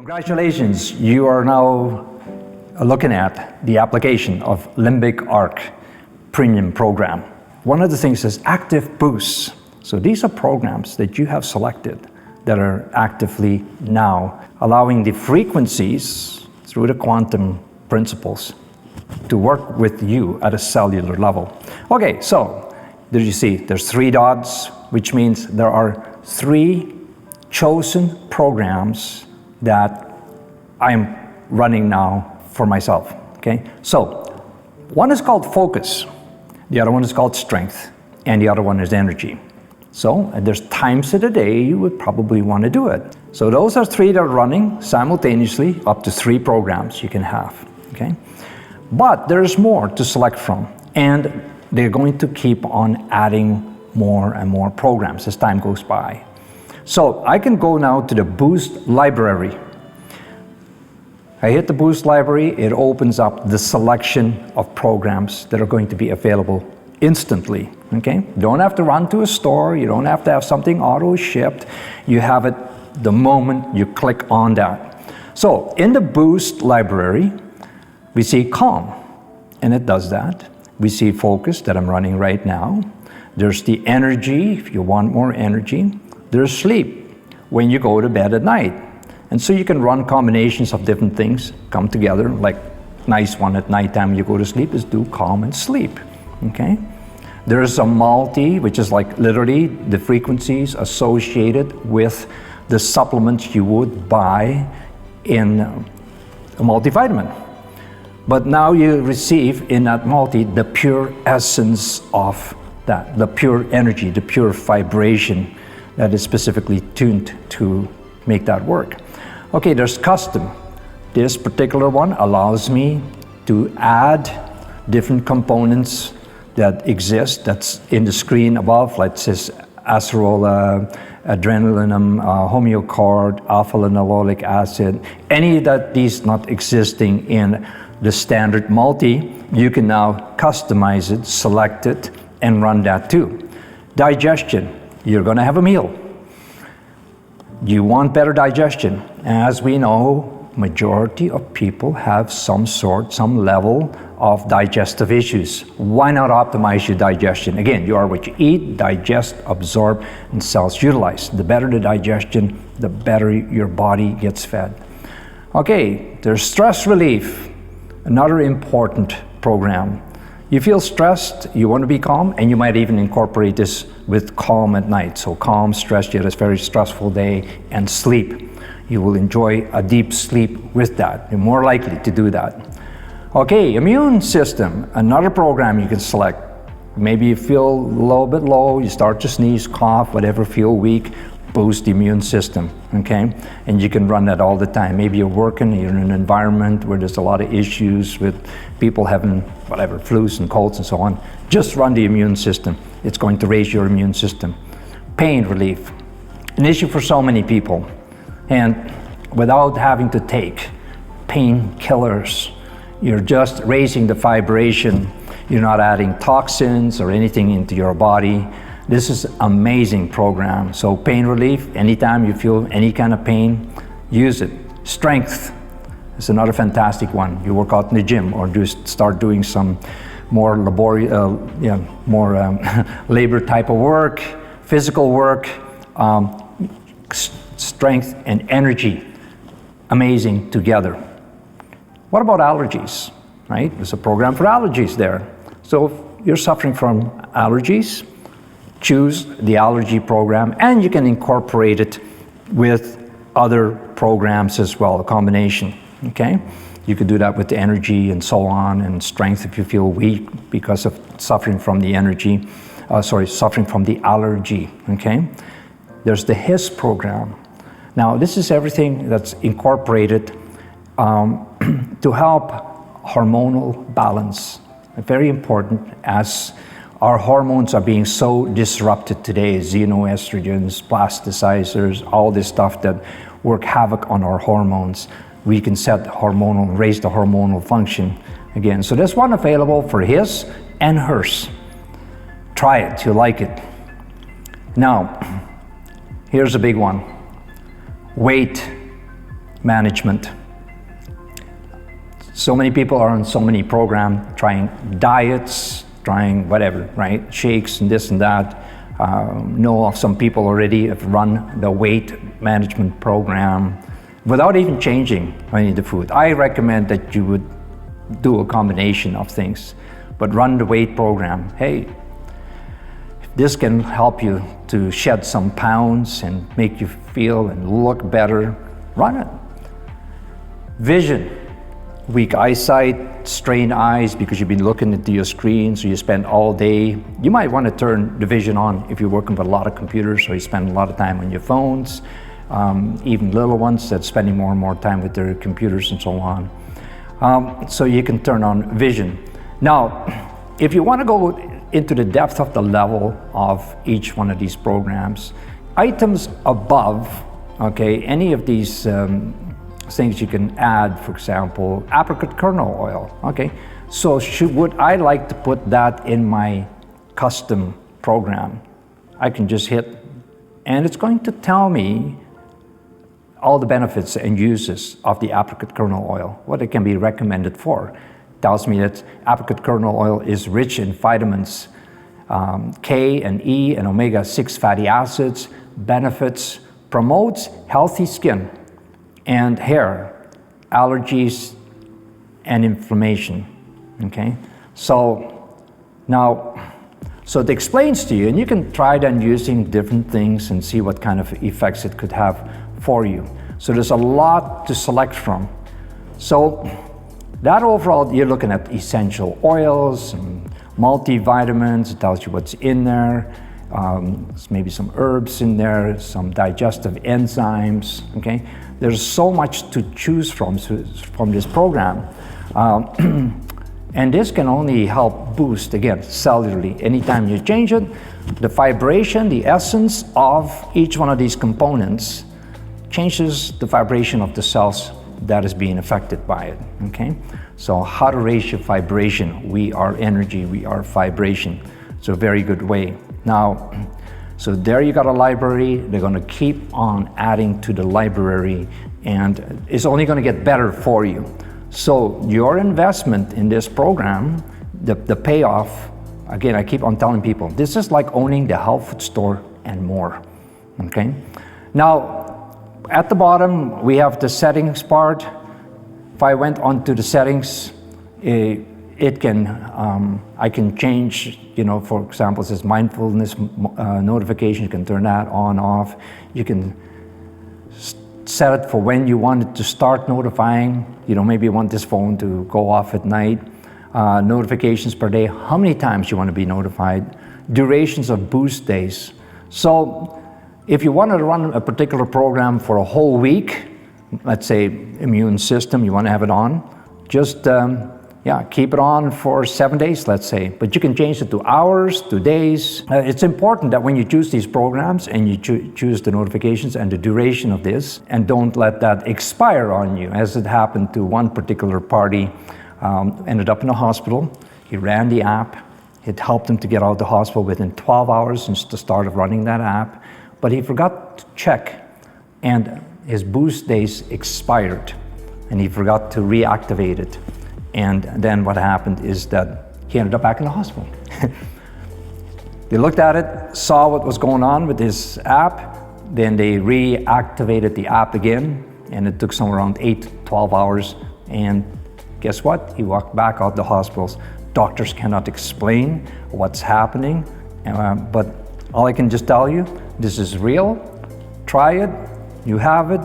Congratulations, you are now looking at the application of Limbic Arc Premium Program. One of the things is active boosts. So these are programs that you have selected that are actively now allowing the frequencies through the quantum principles to work with you at a cellular level. Okay, so did you see there's 3 dots, which means there are 3 chosen programs that I'm running now for myself, okay? So one is called focus, the other one is called strength, and the other one is energy. So there's times of the day you would probably want to do it. So those are 3 that are running simultaneously, up to 3 programs you can have, okay? But there's more to select from, and they're going to keep on adding more and more programs as time goes by. So I can go now to the Boost library. I hit the Boost library, it opens up the selection of programs that are going to be available instantly, okay? You don't have to run to a store, you don't have to have something auto-shipped, you have it the moment you click on that. So in the Boost library, we see Calm, and it does that. We see Focus that I'm running right now. There's the Energy, if you want more energy. There's Sleep, when you go to bed at night. And so you can run combinations of different things, come together, like nice one at nighttime you go to sleep is do Calm and Sleep, okay? There's a multi, which is like literally the frequencies associated with the supplements you would buy in a multivitamin. But now you receive in that multi the pure essence of that, the pure energy, the pure vibration that is specifically tuned to make that work. Okay, there's custom. This particular one allows me to add different components that exist, that's in the screen above, like this acerola, adrenalinum, homeocord, alpha-linolenic acid, any that these not existing in the standard multi, you can now customize it, select it, and run that too. Digestion, you're gonna have a meal. You want better digestion. As we know, majority of people have some level of digestive issues. Why not optimize your digestion? Again, you are what you eat, digest, absorb, and cells utilize. The better the digestion, the better your body gets fed. Okay, there's stress relief, another important program. You feel stressed, you want to be calm, and you might even incorporate this with Calm at night. So calm, stress, you had a very stressful day, and sleep. You will enjoy a deep sleep with that. You're more likely to do that. Okay, immune system, another program you can select. Maybe you feel a little bit low, you start to sneeze, cough, whatever, feel weak, boost the immune system, okay? And you can run that all the time. Maybe you're working, you're in an environment where there's a lot of issues with people having whatever, flus and colds and so on. Just run the immune system. It's going to raise your immune system. Pain relief, an issue for so many people. And without having to take painkillers, you're just raising the vibration. You're not adding toxins or anything into your body. This is an amazing program. So pain relief, anytime you feel any kind of pain, use it. Strength is another fantastic one. You work out in the gym or just start doing some more labor type of work, physical work, strength and energy, amazing together. What about allergies, right? There's a program for allergies there. So if you're suffering from allergies, choose the allergy program, and you can incorporate it with other programs as well, a combination, okay? You could do that with the energy and so on, and strength if you feel weak because of suffering from the suffering from the allergy, okay? There's the HIS program. Now, this is everything that's incorporated to help hormonal balance. Very important as our hormones are being so disrupted today, xenoestrogens, plasticizers, all this stuff that work havoc on our hormones. We can set raise the hormonal function again. So there's one available for his and hers. Try it, you'll like it. Now, here's a big one. Weight management. So many people are on so many programs, trying diets, trying whatever, right? Shakes and this and that. Know of some people already have run the weight management program without even changing any of the food. I recommend that you would do a combination of things, but run the weight program. Hey, if this can help you to shed some pounds and make you feel and look better, run it. Vision. Weak eyesight, strained eyes because you've been looking into your screen, so you spend all day. You might want to turn the vision on if you're working with a lot of computers, or you spend a lot of time on your phones. Even little ones that's spending more and more time with their computers and so on. So you can turn on vision. Now, if you want to go into the depth of the level of each one of these programs, items above, okay, any of these things you can add, for example, apricot kernel oil, okay? So would I like to put that in my custom program? I can just hit, and it's going to tell me all the benefits and uses of the apricot kernel oil, what it can be recommended for. It tells me that apricot kernel oil is rich in vitamins K and E and omega-6 fatty acids, benefits, promotes healthy skin and hair, allergies, and inflammation, okay? So now, so it explains to you, and you can try then using different things and see what kind of effects it could have for you. So there's a lot to select from. So that overall, you're looking at essential oils, and multivitamins, it tells you what's in there, maybe some herbs in there, some digestive enzymes, okay? There's so much to choose from this program. And this can only help boost, again, cellularly. Anytime you change it, the vibration, the essence of each one of these components changes the vibration of the cells that is being affected by it, okay? So how to raise your vibration. We are energy, we are vibration. It's a very good way. Now, so there you got a library. They're going to keep on adding to the library, and it's only going to get better for you. So your investment in this program, the payoff, again, I keep on telling people, this is like owning the health food store and more, okay? Now, at the bottom, we have the settings part. If I went onto the settings, it can, I can change, you know, for example, it says mindfulness notification, you can turn that on, off. You can set it for when you want it to start notifying. You know, maybe you want this phone to go off at night. Notifications per day, how many times you want to be notified. Durations of boost days. So if you want to run a particular program for a whole week, let's say immune system, you want to have it on, just yeah, keep it on for 7 days, let's say. But you can change it to hours, to days. It's important that when you choose these programs and you choose the notifications and the duration of this, and don't let that expire on you, as it happened to one particular party, ended up in a hospital. He ran the app. It helped him to get out of the hospital within 12 hours since the start of running that app. But he forgot to check, and his boost days expired, and he forgot to reactivate it. And then what happened is that he ended up back in the hospital. They looked at it, saw what was going on with his app, then they reactivated the app again, and it took somewhere around 8 to 12 hours. And guess what? He walked back out the hospitals. Doctors cannot explain what's happening, but all I can just tell you, this is real. Try it, you have it.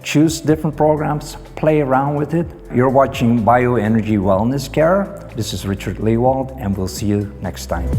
Choose different programs, play around with it. You're watching Bioenergy Wellness Care. This is Richard Lehwald, and we'll see you next time.